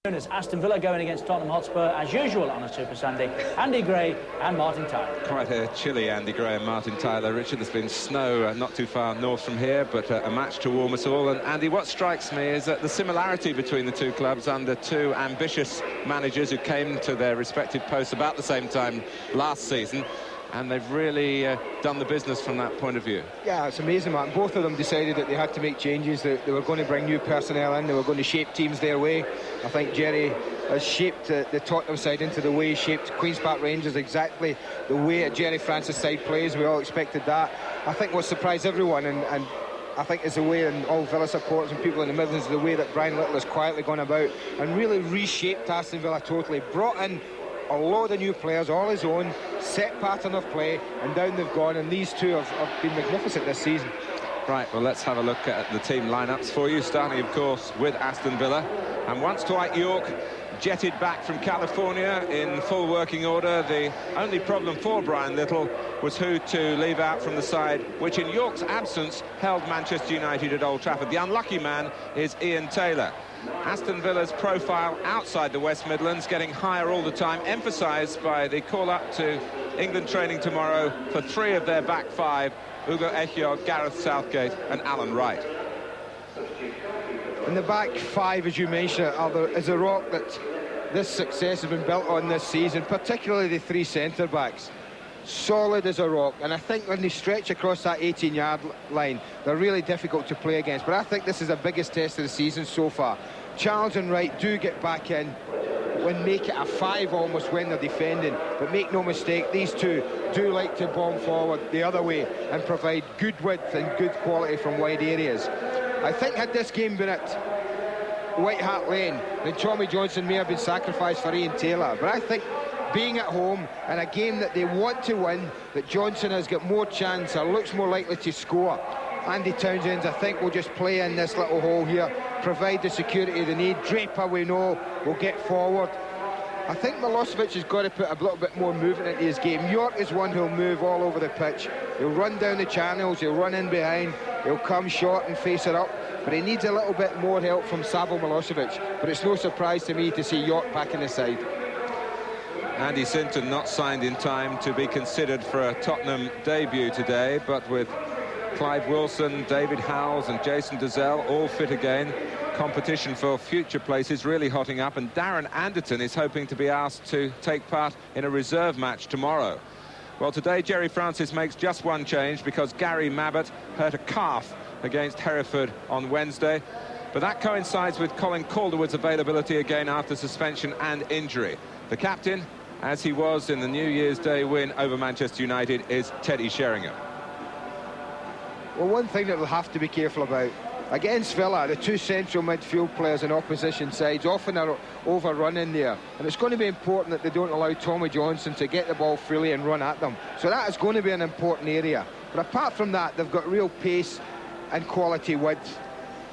As Aston Villa going against Tottenham Hotspur, as usual on a Super Sunday, Andy Gray and Martin Tyler. Quite a chilly Andy Gray and Martin Tyler. Richard, there's been snow not too far north from here, but a match to warm us all. And Andy, what strikes me is that the similarity between the two clubs under two ambitious managers who came to their respective posts about the same time last season. And they've really done the business from that point of view. Yeah, it's amazing, Martin. Both of them decided that they had to make changes, that they were going to bring new personnel in, they were going to shape teams their way. I think Jerry has shaped the Tottenham side into the way he shaped Queen's Park Rangers, exactly the way a Jerry Francis side plays. We all expected that. I think what surprised everyone, and I think it's the way, and all Villa supporters and people in the Midlands, the way that Brian Little has quietly gone about and really reshaped Aston Villa totally, brought in a lot of new players, all his own, set pattern of play, and down they've gone, and these two have been magnificent this season. Right, well, let's have a look at the team lineups for you, starting, of course, with Aston Villa. And once Dwight Yorke jetted back from California in full working order, the only problem for Brian Little was who to leave out from the side, which in Yorke's absence held Manchester United at Old Trafford. The unlucky man is Ian Taylor. Aston Villa's profile outside the West Midlands getting higher all the time, emphasised by the call-up to England training tomorrow for three of their back five: Ugo Ehio, Gareth Southgate and Alan Wright. In the back five, as you mentioned, is a rock that this success has been built on this season, particularly the three centre-backs. Solid as a rock, and I think when they stretch across that 18-yard line, they're really difficult to play against. But I think this is the biggest test of the season so far. Charles and Wright do get back in, make it a five almost when they're defending, but make no mistake, these two do like to bomb forward the other way and provide good width and good quality from wide areas. I think had this game been at White Hart Lane, then Tommy Johnson may have been sacrificed for Ian Taylor, but I think being at home and a game that they want to win, that Johnson has got more chance or looks more likely to score. Andy Townsend, I think, will just play in this little hole here, provide the security they need. Draper, we know, will get forward. I think Milosevic has got to put a little bit more movement into his game. Yorke is one who'll move all over the pitch. He'll run down the channels, he'll run in behind, he'll come short and face it up, but he needs a little bit more help from Savo Milosevic. But it's no surprise to me to see Yorke back in the side. Andy Sinton not signed in time to be considered for a Tottenham debut today, but with Clive Wilson, David Howells and Jason Dezelle all fit again, competition for future places really hotting up, and Darren Anderton is hoping to be asked to take part in a reserve match tomorrow. Well, today Jerry Francis makes just one change because Gary Mabbott hurt a calf against Hereford on Wednesday, but that coincides with Colin Calderwood's availability again after suspension and injury. The captain, as he was in the New Year's Day win over Manchester United, is Teddy Sheringham. Well, one thing that we'll have to be careful about, against Villa, the two central midfield players in opposition sides often are overrun in there, and it's going to be important that they don't allow Tommy Johnson to get the ball freely and run at them. So that is going to be an important area. But apart from that, they've got real pace and quality width.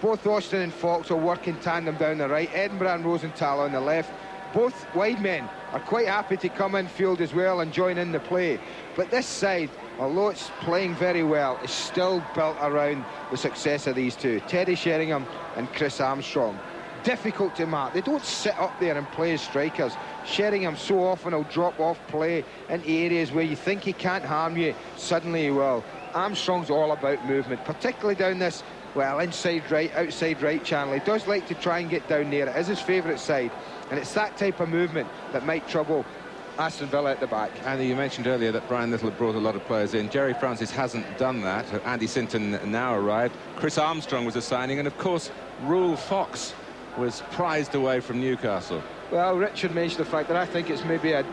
Both Austin and Fox will work in tandem down the right, Edinburgh and Rosenthal on the left. Both wide men are quite happy to come in field as well and join in the play. But this side, although it's playing very well, is still built around the success of these two, Teddy Sheringham and Chris Armstrong. Difficult to mark. They don't sit up there and play as strikers. Sheringham so often will drop off play into areas where you think he can't harm you, suddenly he will. Armstrong's all about movement, particularly down this, well, inside right, outside right channel. He does like to try and get down there. It is his favourite side, and it's that type of movement that might trouble Aston Villa at the back. Andy, you mentioned earlier that Brian Little had brought a lot of players in. Jerry Francis hasn't done that. Andy Sinton now arrived. Chris Armstrong was a signing, and of course Rule Fox was prized away from Newcastle. Well, Richard mentioned the fact that I think it's maybe a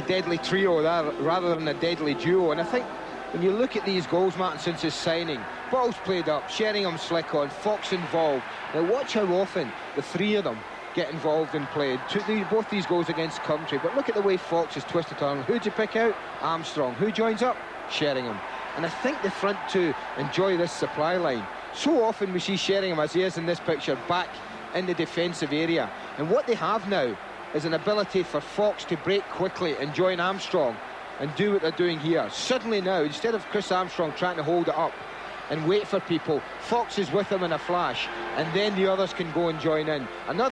deadly trio there, rather than a deadly duo, and I think when you look at these goals, Martin, since his signing, balls played up, Sheringham slick on, Fox involved. Now watch how often the three of them get involved in play. Both these goals against Coventry, but look at the way Fox is twisted on. Who'd you pick out? Armstrong. Who joins up? Sheringham. And I think the front two enjoy this supply line. So often we see Sheringham, as he is in this picture, back in the defensive area. And what they have now is an ability for Fox to break quickly and join Armstrong and do what they're doing here. Suddenly now, instead of Chris Armstrong trying to hold it up and wait for people, Fox is with him in a flash, and then the others can go and join in. Another